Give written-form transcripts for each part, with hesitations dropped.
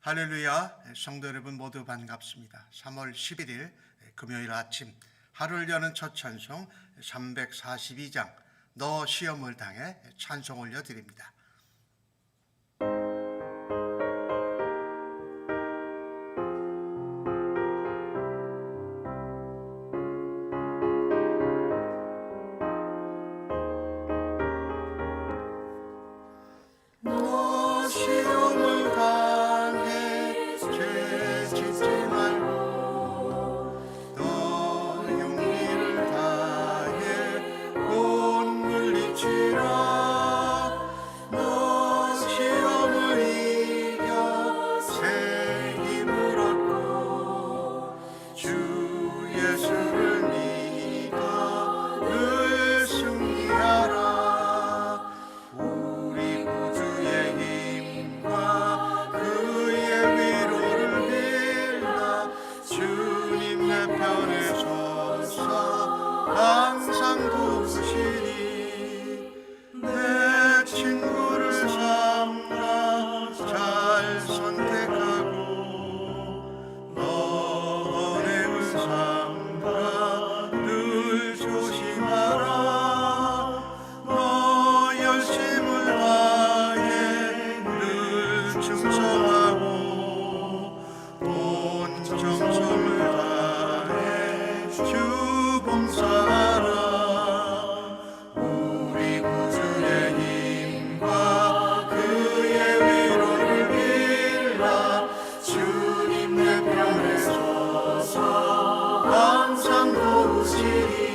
할렐루야. 성도 여러분 모두 반갑습니다. 3월 11일 금요일 아침 하루를 여는 첫 찬송 342장 너 시험을 당해 찬송 올려드립니다. 너 시험을 당해 죄 짓지 말고 너 용기를 다해 곧 물리치라. 너 시험을 이겨 새 힘을 얻고 주 예수를 믿어 늘 승리하라. 항상 도우시니 내 친구를 삼가 잘 선택하고 너 은행을 삼가 늘 조심하라. 너 열심을 다해 늘 충성하고 온 정성을 다해 주 봉사하라. 우리 구주의 힘과 그의 위로를 빌라. 주님 내 편에 서서 항상 도우시리.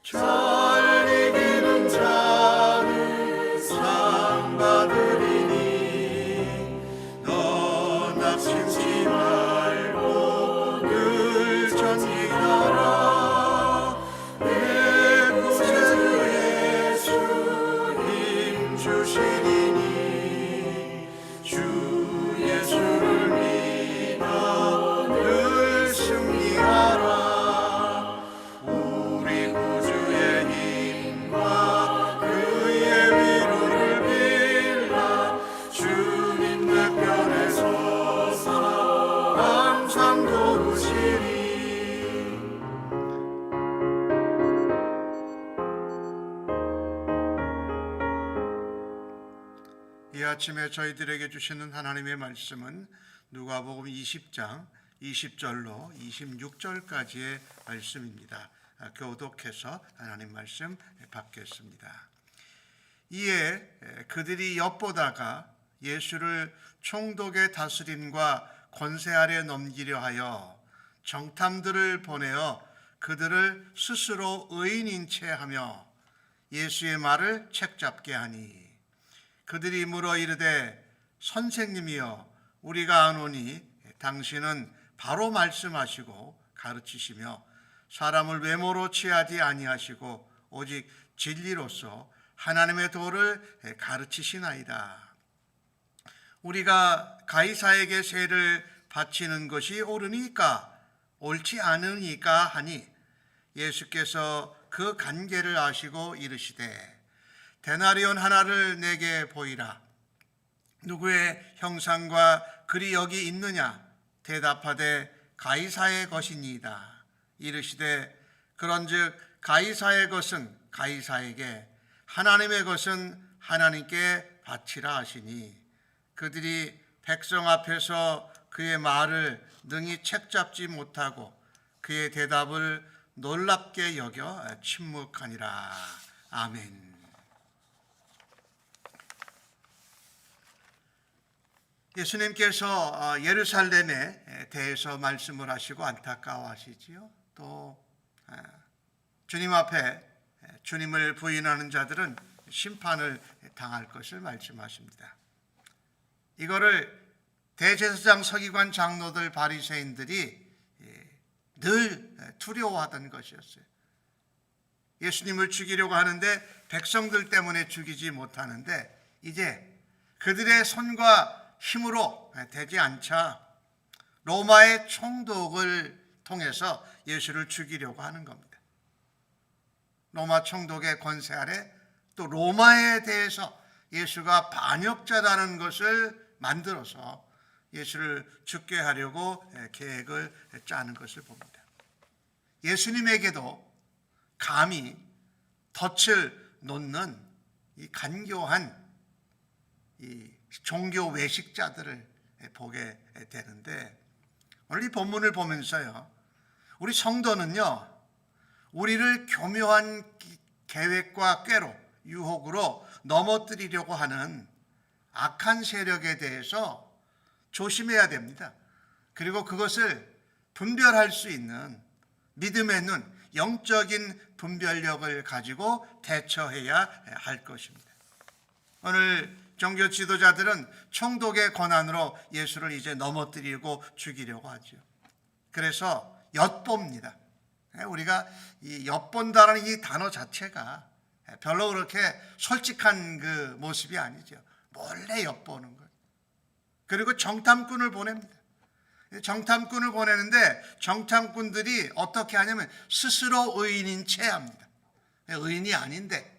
잘 이기는 자는 상 받으리니 너 낙심치 말고 늘 전진하라. 내 구세주 예수 힘 주시리니 주 예수를 믿어 늘 승리하라. 이 아침에 저희들에게 주시는 하나님의 말씀은 누가복음 20장 20절로 26절까지의 말씀입니다. 교독해서 하나님 말씀 받겠습니다. 이에 그들이 엿보다가 예수를 총독의 다스림과 권세 아래 넘기려 하여 정탐들을 보내어 그들을 스스로 의인인 채 하며 예수의 말을 책잡게 하니 그들이 물어 이르되 선생님이여 우리가 아노니 당신은 바로 말씀하시고 가르치시며 사람을 외모로 취하지 아니하시고 오직 진리로서 하나님의 도를 가르치시나이다. 우리가 가이사에게 세를 바치는 것이 옳으니까 옳지 않으니까 하니 예수께서 그 간계를 아시고 이르시되 데나리온 하나를 내게 보이라. 누구의 형상과 글이 여기 있느냐? 대답하되 가이사의 것이니이다. 이르시되 그런즉 가이사의 것은 가이사에게 하나님의 것은 하나님께 바치라 하시니 그들이 백성 앞에서 그의 말을 능히 책잡지 못하고 그의 대답을 놀랍게 여겨 침묵하니라. 아멘. 예수님께서 예루살렘에 대해서 말씀을 하시고 안타까워하시지요. 또 주님 앞에 주님을 부인하는 자들은 심판을 당할 것을 말씀하십니다. 이거를 대제사장 서기관 장로들 바리새인들이 늘 두려워하던 것이었어요. 예수님을 죽이려고 하는데 백성들 때문에 죽이지 못하는데 이제 그들의 손과 힘으로 되지 않자 로마의 총독을 통해서 예수를 죽이려고 하는 겁니다. 로마 총독의 권세 아래 또 로마에 대해서 예수가 반역자라는 것을 만들어서 예수를 죽게 하려고 계획을 짜는 것을 봅니다. 예수님에게도 감히 덫을 놓는 이 간교한 이 종교 외식자들을 보게 되는데, 오늘 이 본문을 보면서요, 우리 성도는요, 우리를 교묘한 계획과 꾀로 유혹으로 넘어뜨리려고 하는 악한 세력에 대해서 조심해야 됩니다. 그리고 그것을 분별할 수 있는 믿음의 눈, 영적인 분별력을 가지고 대처해야 할 것입니다. 오늘 종교 지도자들은 총독의 권한으로 예수를 이제 넘어뜨리고 죽이려고 하죠. 그래서 엿봅니다. 우리가 이 엿본다는 이 단어 자체가 별로 그렇게 솔직한 그 모습이 아니죠. 몰래 엿보는 것. 그리고 정탐꾼을 보냅니다. 정탐꾼을 보내는데 정탐꾼들이 어떻게 하냐면 스스로 의인인 채 합니다. 의인이 아닌데,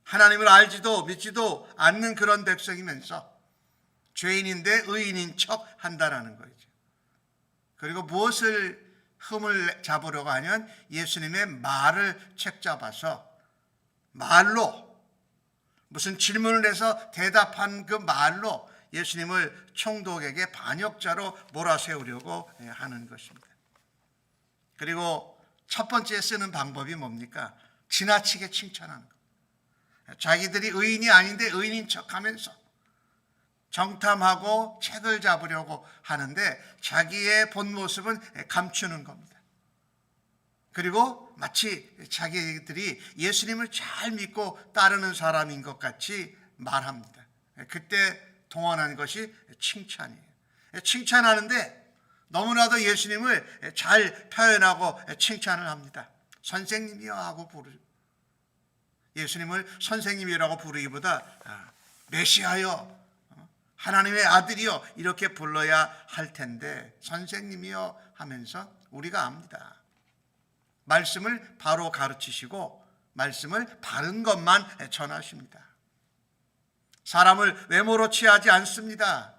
하나님을 알지도 믿지도 않는 그런 백성이면서 죄인인데 의인인 척 한다라는 거죠. 그리고 무엇을 흠을 잡으려고 하면 예수님의 말을 책잡아서 말로, 무슨 질문을 해서 대답한 그 말로 예수님을 총독에게 반역자로 몰아세우려고 하는 것입니다. 그리고 첫 번째 쓰는 방법이 뭡니까? 지나치게 칭찬하는 것. 자기들이 의인이 아닌데 의인인 척하면서 정탐하고 책을 잡으려고 하는데 자기의 본 모습은 감추는 겁니다. 그리고 마치 자기들이 예수님을 잘 믿고 따르는 사람인 것 같이 말합니다. 그때 동원한 것이 칭찬이에요. 칭찬하는데 너무나도 예수님을 잘 표현하고 칭찬을 합니다. 선생님이요 하고 부르죠. 예수님을 선생님이라고 부르기보다 메시아요, 하나님의 아들이요 이렇게 불러야 할 텐데 선생님이요 하면서 우리가 압니다. 말씀을 바로 가르치시고 말씀을 바른 것만 전하십니다. 사람을 외모로 취하지 않습니다.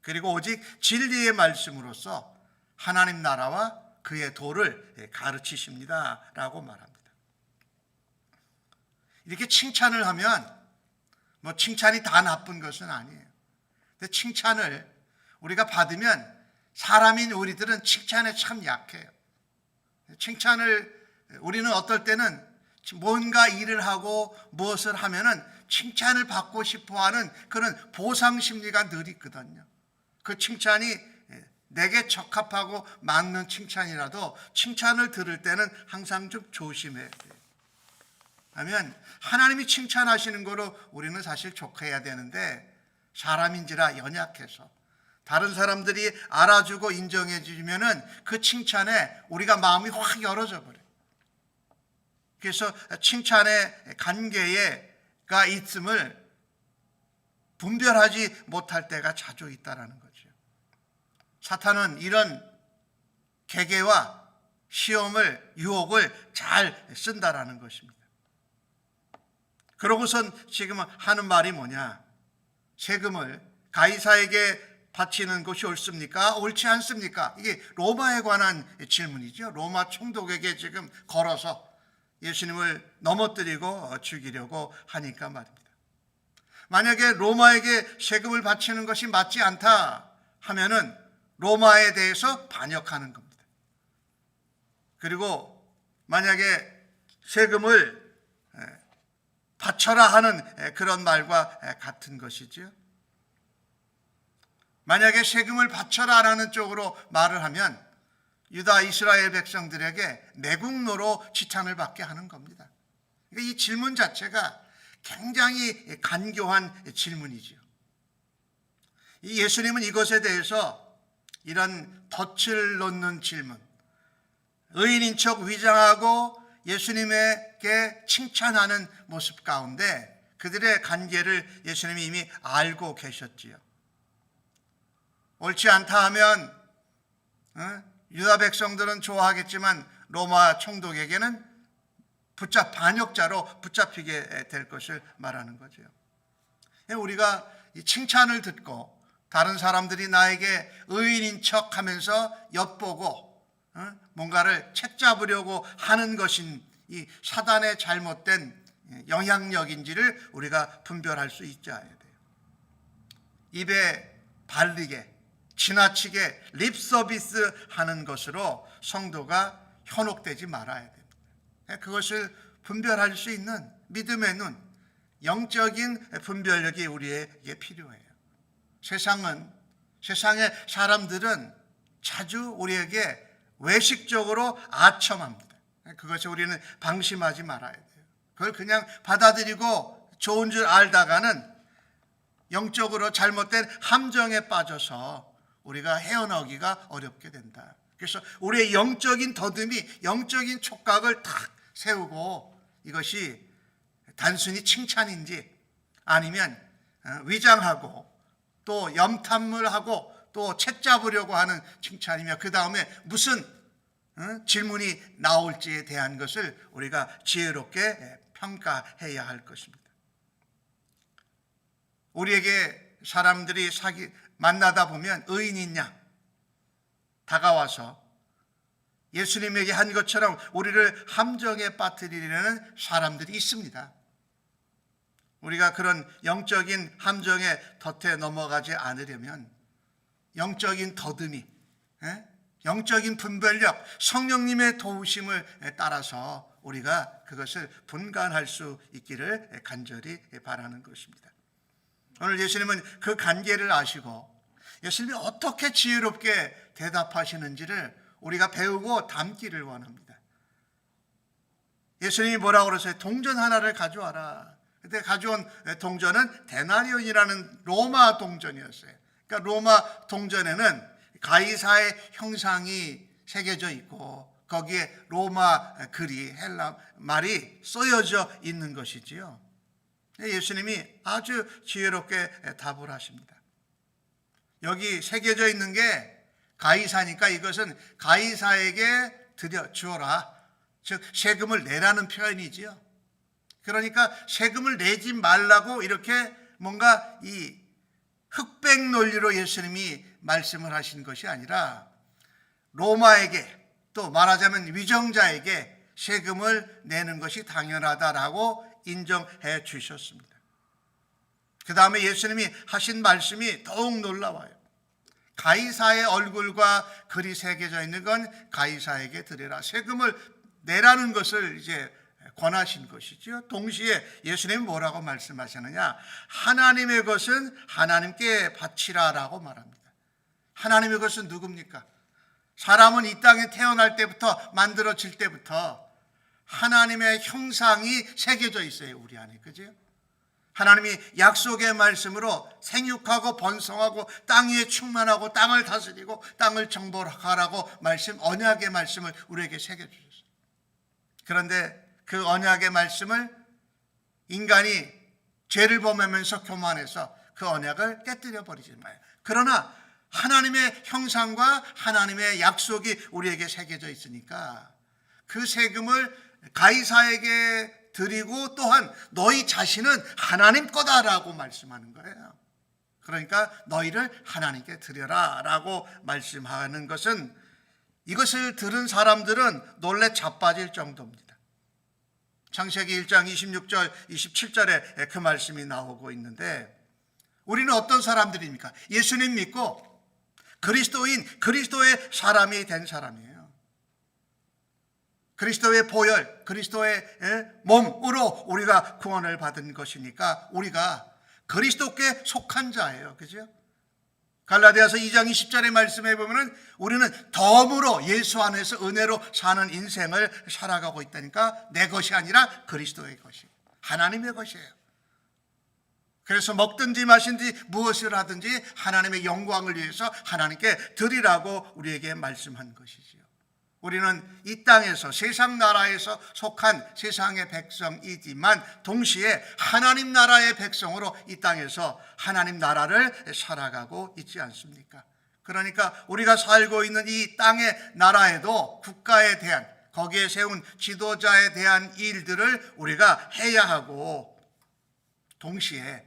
그리고 오직 진리의 말씀으로써 하나님 나라와 그의 도를 가르치십니다 라고 말합니다. 이렇게 칭찬을 하면 뭐 칭찬이 다 나쁜 것은 아니에요. 근데 칭찬을 우리가 받으면 사람인 우리들은 칭찬에 참 약해요. 칭찬을 우리는 어떨 때는 뭔가 일을 하고 무엇을 하면은 칭찬을 받고 싶어 하는 그런 보상 심리가 늘 있거든요. 그 칭찬이 내게 적합하고 맞는 칭찬이라도 칭찬을 들을 때는 항상 좀 조심해야 돼요. 하면 하나님이 칭찬하시는 거로 우리는 사실 족해야 되는데 사람인지라 연약해서 다른 사람들이 알아주고 인정해 주면은 그 칭찬에 우리가 마음이 확 열어져 버려요. 그래서 칭찬의 관계가 있음을 분별하지 못할 때가 자주 있다라는 거죠. 사탄은 이런 계계와 시험을, 유혹을 잘 쓴다라는 것입니다. 그러고선 지금 하는 말이 뭐냐? 세금을 가이사에게 바치는 것이 옳습니까? 옳지 않습니까? 이게 로마에 관한 질문이죠. 로마 총독에게 지금 걸어서 예수님을 넘어뜨리고 죽이려고 하니까 말입니다. 만약에 로마에게 세금을 바치는 것이 맞지 않다 하면은 로마에 대해서 반역하는 겁니다. 그리고 만약에 세금을 바쳐라 하는 그런 말과 같은 것이지요. 만약에 세금을 바쳐라라는 쪽으로 말을 하면 유다 이스라엘 백성들에게 매국노로 지탄을 받게 하는 겁니다. 그러니까 이 질문 자체가 굉장히 간교한 질문이죠. 이 예수님은 이것에 대해서 이런 덫을 놓는 질문, 의인인 척 위장하고 예수님에게 칭찬하는 모습 가운데 그들의 관계를 예수님이 이미 알고 계셨지요. 옳지 않다 하면 유다 백성들은 좋아하겠지만 로마 총독에게는 반역자로 붙잡히게 될 것을 말하는 거죠. 우리가 이 칭찬을 듣고 다른 사람들이 나에게 의인인 척하면서 엿보고 뭔가를 채잡으려고 하는 것인 이 사단의 잘못된 영향력인지를 우리가 분별할 수 있어야 돼요. 입에 발리게 지나치게 립서비스 하는 것으로 성도가 현혹되지 말아야 됩니다. 그것을 분별할 수 있는 믿음의 눈, 영적인 분별력이 우리에게 필요해요. 세상의 사람들은 자주 우리에게 외식적으로 아첨합니다. 그것을 우리는 방심하지 말아야 돼요. 그걸 그냥 받아들이고 좋은 줄 알다가는 영적으로 잘못된 함정에 빠져서 우리가 헤어나오기가 어렵게 된다. 그래서 우리의 영적인 더듬이, 영적인 촉각을 탁 세우고 이것이 단순히 칭찬인지 아니면 위장하고 또 염탐을 하고 또 채잡으려고 하는 칭찬이며 그 다음에 무슨 질문이 나올지에 대한 것을 우리가 지혜롭게 평가해야 할 것입니다. 우리에게 사람들이 만나다 보면 의인이냐 다가와서 예수님에게 한 것처럼 우리를 함정에 빠뜨리려는 사람들이 있습니다. 우리가 그런 영적인 함정에 덫에 넘어가지 않으려면 영적인 더듬이, 영적인 분별력, 성령님의 도우심을 따라서 우리가 그것을 분간할 수 있기를 간절히 바라는 것입니다. 오늘 예수님은 그 관계를 아시고 예수님이 어떻게 지혜롭게 대답하시는지를 우리가 배우고 담기를 원합니다. 예수님이 뭐라고 그러세요? 동전 하나를 가져와라. 그때 가져온 동전은 데나리온이라는 로마 동전이었어요. 그러니까 로마 동전에는 가이사의 형상이 새겨져 있고 거기에 로마 글이 헬라 말이 쓰여져 있는 것이지요. 예수님이 아주 지혜롭게 답을 하십니다. 여기 새겨져 있는 게 가이사니까 이것은 가이사에게 주어라. 즉 세금을 내라는 표현이지요. 그러니까 세금을 내지 말라고 이렇게 뭔가 이 흑백 논리로 예수님이 말씀을 하신 것이 아니라 로마에게 또 말하자면 위정자에게 세금을 내는 것이 당연하다라고 인정해 주셨습니다. 그 다음에 예수님이 하신 말씀이 더욱 놀라워요. 가이사의 얼굴과 글이 새겨져 있는 건 가이사에게 드리라. 세금을 내라는 것을 이제 권하신 것이죠. 동시에 예수님이 뭐라고 말씀하시느냐? 하나님의 것은 하나님께 바치라라고 말합니다. 하나님의 것은 누굽니까? 사람은 이 땅에 태어날 때부터 만들어질 때부터 하나님의 형상이 새겨져 있어요. 우리 안에. 그죠? 하나님이 약속의 말씀으로 생육하고 번성하고 땅 위에 충만하고 땅을 다스리고 땅을 정복하라고 언약의 말씀을 우리에게 새겨주셨어요. 그런데 그 언약의 말씀을 인간이 죄를 범하면서 교만해서 그 언약을 깨뜨려 버리지 마요. 그러나 하나님의 형상과 하나님의 약속이 우리에게 새겨져 있으니까 그 세금을 가이사에게 드리고 또한 너희 자신은 하나님 거다라고 말씀하는 거예요. 그러니까 너희를 하나님께 드려라 라고 말씀하는 것은 이것을 들은 사람들은 놀래 자빠질 정도입니다. 창세기 1장 26절 27절에 그 말씀이 나오고 있는데 우리는 어떤 사람들입니까? 예수님 믿고 그리스도의 사람이 된 사람이에요. 그리스도의 보혈, 그리스도의 몸으로 우리가 구원을 받은 것이니까 우리가 그리스도께 속한 자예요. 그죠? 갈라디아서 2장 20절의 말씀에 보면은 우리는 덤으로 예수 안에서 은혜로 사는 인생을 살아가고 있다니까 내 것이 아니라 그리스도의 것이에요. 하나님의 것이에요. 그래서 먹든지 마신지 무엇을 하든지 하나님의 영광을 위해서 하나님께 드리라고 우리에게 말씀한 것이지요. 우리는 이 땅에서 세상 나라에서 속한 세상의 백성이지만 동시에 하나님 나라의 백성으로 이 땅에서 하나님 나라를 살아가고 있지 않습니까? 그러니까 우리가 살고 있는 이 땅의 나라에도 국가에 대한, 거기에 세운 지도자에 대한 일들을 우리가 해야 하고, 동시에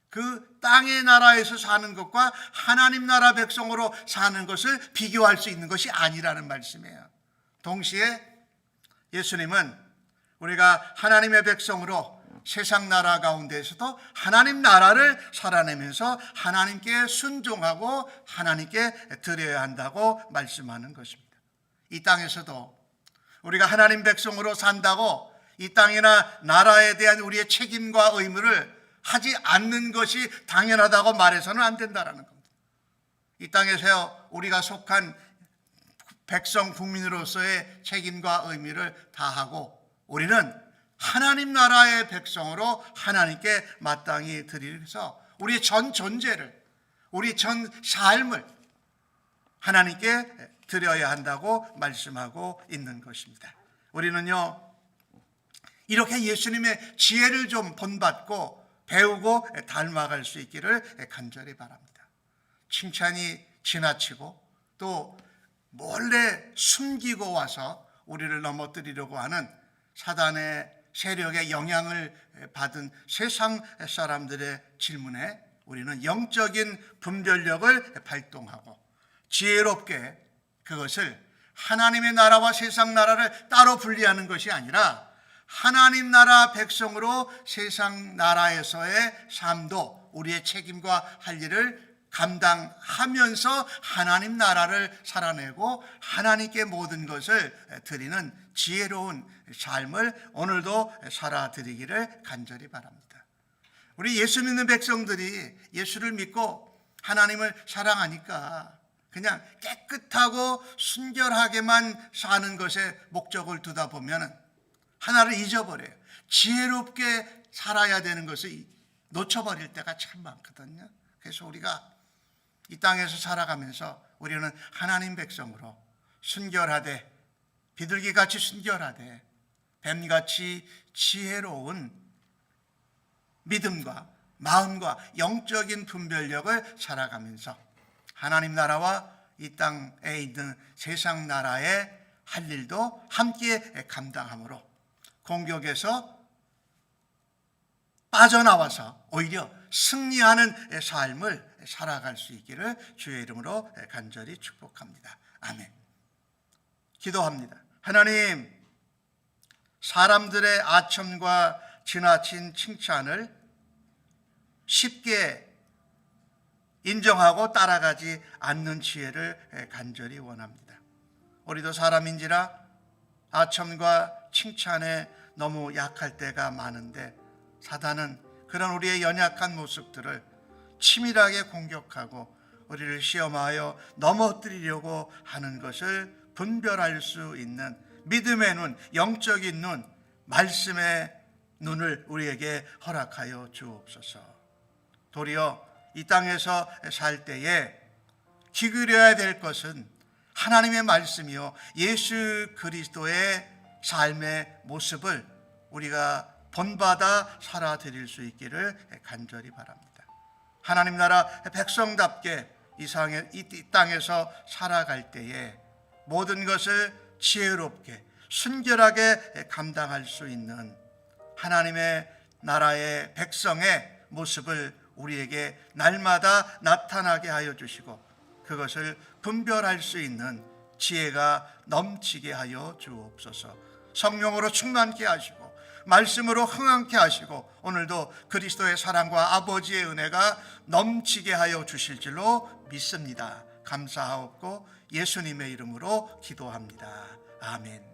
그 땅의 나라에서 사는 것과 하나님 나라 백성으로 사는 것을 비교할 수 있는 것이 아니라는 말씀이에요. 동시에 예수님은 우리가 하나님의 백성으로 세상 나라 가운데에서도 하나님 나라를 살아내면서 하나님께 순종하고 하나님께 드려야 한다고 말씀하는 것입니다. 이 땅에서도 우리가 하나님 백성으로 산다고 이 땅이나 나라에 대한 우리의 책임과 의무를 하지 않는 것이 당연하다고 말해서는 안 된다는 겁니다. 이 땅에서 우리가 속한 백성 국민으로서의 책임과 의미를 다하고 우리는 하나님 나라의 백성으로 하나님께 마땅히 드리면서 우리의 전 존재를, 우리 전 삶을 하나님께 드려야 한다고 말씀하고 있는 것입니다. 우리는요, 이렇게 예수님의 지혜를 좀 본받고 배우고 닮아갈 수 있기를 간절히 바랍니다. 칭찬이 지나치고 또 몰래 숨기고 와서 우리를 넘어뜨리려고 하는 사단의 세력의 영향을 받은 세상 사람들의 질문에 우리는 영적인 분별력을 발동하고 지혜롭게 그것을 하나님의 나라와 세상 나라를 따로 분리하는 것이 아니라 하나님 나라 백성으로 세상 나라에서의 삶도 우리의 책임과 할 일을 감당하면서 하나님 나라를 살아내고 하나님께 모든 것을 드리는 지혜로운 삶을 오늘도 살아드리기를 간절히 바랍니다. 우리 예수 믿는 백성들이 예수를 믿고 하나님을 사랑하니까 그냥 깨끗하고 순결하게만 사는 것에 목적을 두다 보면 하나를 잊어버려요. 지혜롭게 살아야 되는 것을 놓쳐버릴 때가 참 많거든요. 그래서 우리가 이 땅에서 살아가면서 우리는 하나님 백성으로 순결하되, 비둘기같이 순결하되, 뱀같이 지혜로운 믿음과 마음과 영적인 분별력을 살아가면서 하나님 나라와 이 땅에 있는 세상 나라의 할 일도 함께 감당함으로 공격에서 빠져나와서 오히려 승리하는 삶을 살아갈 수 있기를 주의 이름으로 간절히 축복합니다. 아멘. 기도합니다. 하나님, 사람들의 아첨과 지나친 칭찬을 쉽게 인정하고 따라가지 않는 지혜를 간절히 원합니다. 우리도 사람인지라 아첨과 칭찬에 너무 약할 때가 많은데 사단은 그런 우리의 연약한 모습들을 치밀하게 공격하고 우리를 시험하여 넘어뜨리려고 하는 것을 분별할 수 있는 믿음의 눈, 영적인 눈, 말씀의 눈을 우리에게 허락하여 주옵소서. 도리어 이 땅에서 살 때에 기울여야 될 것은 하나님의 말씀이요 예수 그리스도의 삶의 모습을 우리가 본받아 살아드릴 수 있기를 간절히 바랍니다. 하나님 나라 백성답게 이 땅에서 살아갈 때에 모든 것을 지혜롭게 순결하게 감당할 수 있는 하나님의 나라의 백성의 모습을 우리에게 날마다 나타나게 하여 주시고 그것을 분별할 수 있는 지혜가 넘치게 하여 주옵소서. 성령으로 충만케 하시고 말씀으로 흥황케 하시고 오늘도 그리스도의 사랑과 아버지의 은혜가 넘치게 하여 주실 줄로 믿습니다. 감사하옵고 예수님의 이름으로 기도합니다. 아멘.